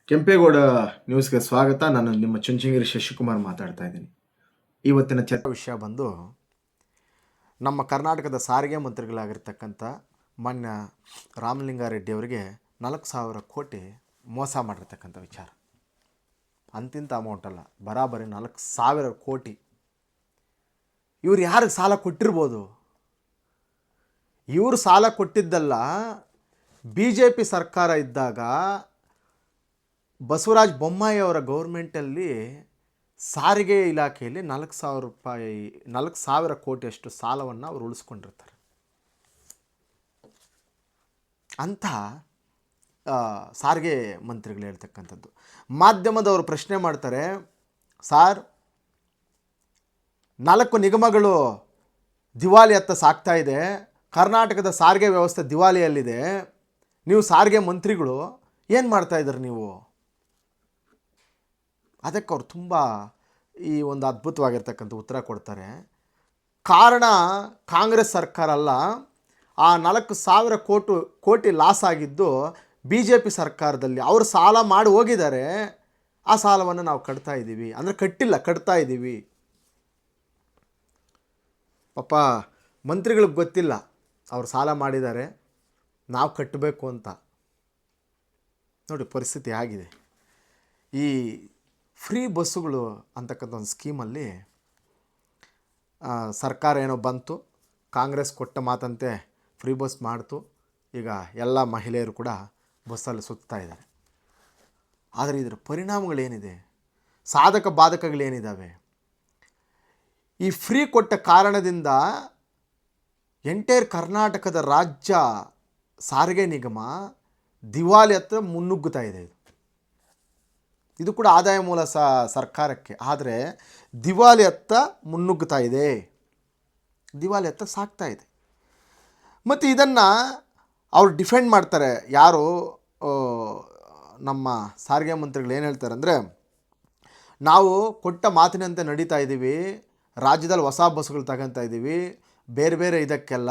ಕೆಂಪೇಗೌಡ ನ್ಯೂಸ್ಗೆ ಸ್ವಾಗತ. ನಾನು ನಿಮ್ಮ ಚುಂಚನಗಿರಿ ಶಶಿಕುಮಾರ್ ಮಾತಾಡ್ತಾ ಇದ್ದೀನಿ. ಇವತ್ತಿನ ವಿಷಯ ಬಂದು ನಮ್ಮ ಕರ್ನಾಟಕದ ಸಾರಿಗೆ ಮಂತ್ರಿಗಳಾಗಿರ್ತಕ್ಕಂಥ ಮಾನ್ಯ ರಾಮಲಿಂಗಾರೆಡ್ಡಿ ಅವರಿಗೆ 4,000 ಕೋಟಿ ಮೋಸ ಮಾಡಿರ್ತಕ್ಕಂಥ ವಿಚಾರ. ಅಂತಿಂತ ಅಮೌಂಟ್ ಅಲ್ಲ, ಬರಾಬರಿ 4,000 ಕೋಟಿ. ಇವ್ರು ಯಾರಿಗೆ ಸಾಲ ಕೊಟ್ಟಿರ್ಬೋದು? ಇವರು ಸಾಲ ಕೊಟ್ಟಿದ್ದಲ್ಲ, BJP ಸರ್ಕಾರ ಇದ್ದಾಗ ಬಸವರಾಜ ಬೊಮ್ಮಾಯಿ ಅವರ ಗೌರ್ಮೆಂಟಲ್ಲಿ ಸಾರಿಗೆ ಇಲಾಖೆಯಲ್ಲಿ 4,000 ಕೋಟಿಯಷ್ಟು ಸಾಲವನ್ನು ಅವರು ಉಳಿಸ್ಕೊಂಡಿರ್ತಾರೆ. ಅಂಥ ಸಾರಿಗೆ ಮಂತ್ರಿಗಳು ಹೇಳ್ತಕ್ಕಂಥದ್ದು. ಮಾಧ್ಯಮದವರು ಪ್ರಶ್ನೆ ಮಾಡ್ತಾರೆ, ಸಾರ್ 4 ನಿಗಮಗಳು ದಿವಾಳಿ ಹತ್ತ ಸಾಗ್ತಾ ಇದೆ, ಕರ್ನಾಟಕದ ಸಾರಿಗೆ ವ್ಯವಸ್ಥೆ ದಿವಾಳಿಯಲ್ಲಿದೆ, ನೀವು ಸಾರಿಗೆ ಮಂತ್ರಿಗಳು ಏನು ಮಾಡ್ತಾಯಿದ್ದೀರಿ ನೀವು? ಅದಕ್ಕೆ ಅವ್ರು ತುಂಬ ಈ ಒಂದು ಅದ್ಭುತವಾಗಿರ್ತಕ್ಕಂಥ ಉತ್ತರ ಕೊಡ್ತಾರೆ. ಕಾರಣ ಕಾಂಗ್ರೆಸ್ ಸರ್ಕಾರ ಅಲ್ಲ, ಆ 4,000 ಕೋಟಿ ಲಾಸ್ ಆಗಿದ್ದು BJP ಸರ್ಕಾರದಲ್ಲಿ. ಅವರು ಸಾಲ ಮಾಡಿ ಹೋಗಿದ್ದಾರೆ, ಆ ಸಾಲವನ್ನು ನಾವು ಕಟ್ತಾ ಇದ್ದೀವಿ. ಅಂದರೆ ಕಟ್ಟಿಲ್ಲ, ಕಟ್ತಾ ಇದ್ದೀವಿ. ಪಾಪ ಮಂತ್ರಿಗಳಿಗೆ ಗೊತ್ತಿಲ್ಲ ಅವ್ರು ಸಾಲ ಮಾಡಿದ್ದಾರೆ, ನಾವು ಕಟ್ಟಬೇಕು ಅಂತ. ನೋಡಿ ಪರಿಸ್ಥಿತಿ ಆಗಿದೆ. ಈ ಫ್ರೀ ಬಸ್ಸುಗಳು ಅಂತಕ್ಕಂಥ ಒಂದು ಸ್ಕೀಮಲ್ಲಿ ಸರ್ಕಾರ ಏನೋ ಬಂತು, ಕಾಂಗ್ರೆಸ್ ಕೊಟ್ಟ ಮಾತಂತೆ ಫ್ರೀ ಬಸ್ ಮಾಡ್ತು. ಈಗ ಎಲ್ಲ ಮಹಿಳೆಯರು ಕೂಡ ಬಸ್ಸಲ್ಲಿ ಸುತ್ತಾ ಇದ್ದಾರೆ. ಆದರೆ ಇದರ ಪರಿಣಾಮಗಳೇನಿದೆ, ಸಾಧಕ ಬಾಧಕಗಳೇನಿದ್ದಾವೆ? ಈ ಫ್ರೀ ಕೊಟ್ಟ ಕಾರಣದಿಂದ ಎಂಟೈರ್ ಕರ್ನಾಟಕದ ರಾಜ್ಯ ಸಾರಿಗೆ ನಿಗಮ ದಿವಾಳಿ ಹತ್ರ ಮುನ್ನುಗ್ಗುತ್ತಾ ಇದೆ. ಇದು ಕೂಡ ಆದಾಯ ಮೂಲ ಸರ್ಕಾರಕ್ಕೆ, ಆದರೆ ದಿವಾಳಿ ಹತ್ತ ಮುನ್ನುಗ್ಗುತ್ತಾ ಇದೆ, ದಿವಾಳಿ ಹತ್ತ ಸಾಗ್ತಾ ಇದೆ. ಮತ್ತು ಇದನ್ನು ಅವ್ರು ಡಿಫೆಂಡ್ ಮಾಡ್ತಾರೆ. ಯಾರು ನಮ್ಮ ಸಾರಿಗೆ ಮಂತ್ರಿಗಳು ಏನು ಹೇಳ್ತಾರೆ ಅಂದರೆ, ನಾವು ಕೊಟ್ಟ ಮಾತಿನಂತೆ ನಡೀತಾ ಇದ್ದೀವಿ, ರಾಜ್ಯದಲ್ಲಿ ಹೊಸ ಬಸ್ಸುಗಳು ತಗೊತಾ ಇದ್ದೀವಿ, ಬೇರೆ ಬೇರೆ ಇದಕ್ಕೆಲ್ಲ